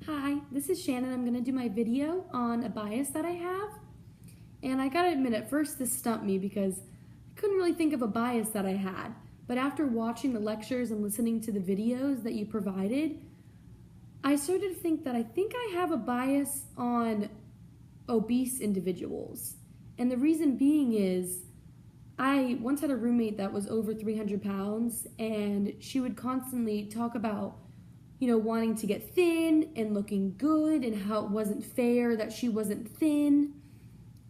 Hi, this is Shannon. I'm going to do my video on a bias that I have. And I gotta admit, at first this stumped me because I couldn't really think of a bias that I had. But after watching the lectures and listening to the videos that you provided, I started to think that I think I have a bias on obese individuals. And the reason being is I once had a roommate that was over 300 pounds, and she would constantly talk about wanting to get thin and looking good and how it wasn't fair that she wasn't thin.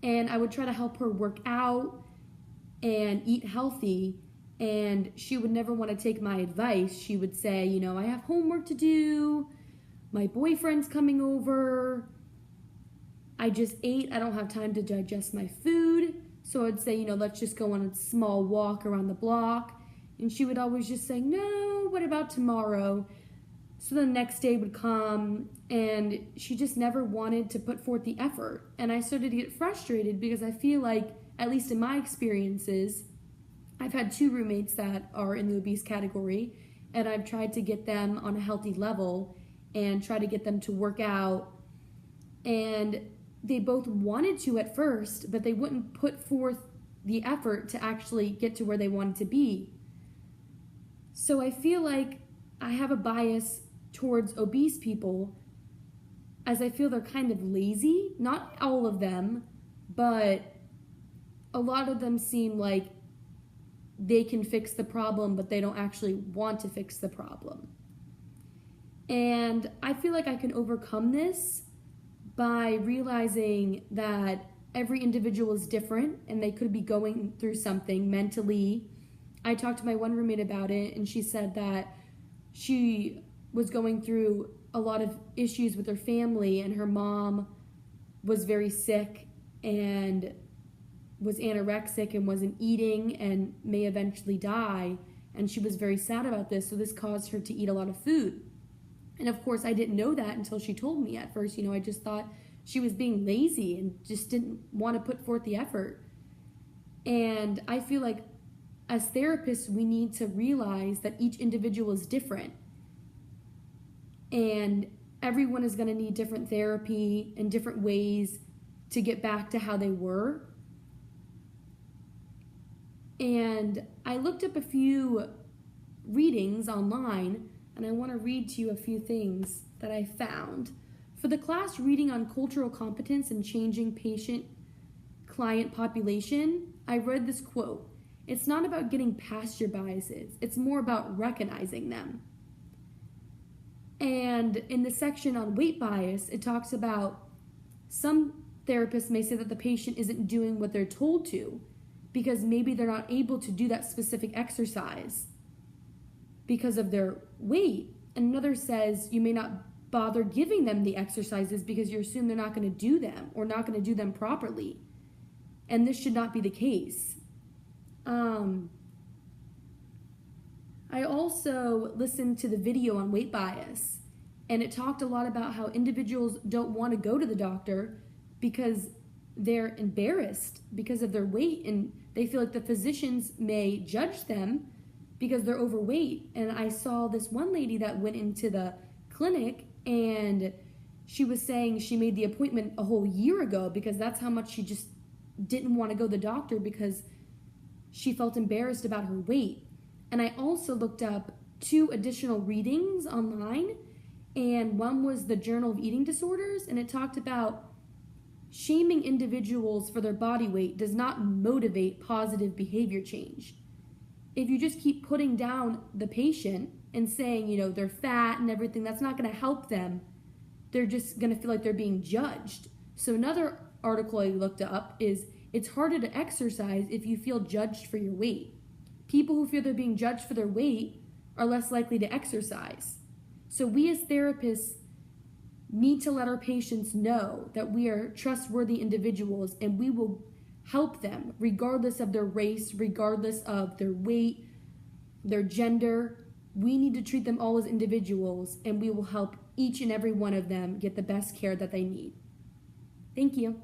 And I would try to help her work out and eat healthy, and she would never want to take my advice. She would say, I have homework to do, my boyfriend's coming over, I just ate, I don't have time to digest my food. So I'd say, let's just go on a small walk around the block. And she would always just say, no, what about tomorrow? So the next day would come, and she just never wanted to put forth the effort. And I started to get frustrated because I feel like, at least in my experiences, I've had 2 roommates that are in the obese category, and I've tried to get them on a healthy level and try to get them to work out. And they both wanted to at first, but they wouldn't put forth the effort to actually get to where they wanted to be. So I feel like I have a bias towards obese people, as I feel they're kind of lazy. Not all of them, but a lot of them seem like they can fix the problem, but they don't actually want to fix the problem. And I feel like I can overcome this by realizing that every individual is different and they could be going through something mentally. I talked to my one roommate about it, and she said that she was going through a lot of issues with her family, and her mom was very sick and was anorexic and wasn't eating and may eventually die, and she was very sad about this, so this caused her to eat a lot of food. And of course I didn't know that until she told me. At first, I just thought she was being lazy and just didn't want to put forth the effort. And I feel like as therapists, we need to realize that each individual is different, and everyone is going to need different therapy and different ways to get back to how they were. And I looked up a few readings online, and I want to read to you a few things that I found. For the class reading on cultural competence and changing patient-client population, I read this quote: "It's not about getting past your biases, it's more about recognizing them." And in the section on weight bias, it talks about some therapists may say that the patient isn't doing what they're told to because maybe they're not able to do that specific exercise because of their weight. And another says you may not bother giving them the exercises because you assume they're not going to do them or not going to do them properly. And this should not be the case. I also listened to the video on weight bias, and it talked a lot about how individuals don't want to go to the doctor because they're embarrassed because of their weight, and they feel like the physicians may judge them because they're overweight. And I saw this one lady that went into the clinic, and she was saying she made the appointment a whole year ago because that's how much she just didn't want to go to the doctor because she felt embarrassed about her weight. And I also looked up 2 additional readings online, and one was the Journal of Eating Disorders, and it talked about shaming individuals for their body weight does not motivate positive behavior change. If you just keep putting down the patient and saying, they're fat and everything, that's not going to help them. They're just going to feel like they're being judged. So another article I looked up is, it's harder to exercise if you feel judged for your weight. People who feel they're being judged for their weight are less likely to exercise. So we as therapists need to let our patients know that we are trustworthy individuals, and we will help them regardless of their race, regardless of their weight, their gender. We need to treat them all as individuals, and we will help each and every one of them get the best care that they need. Thank you.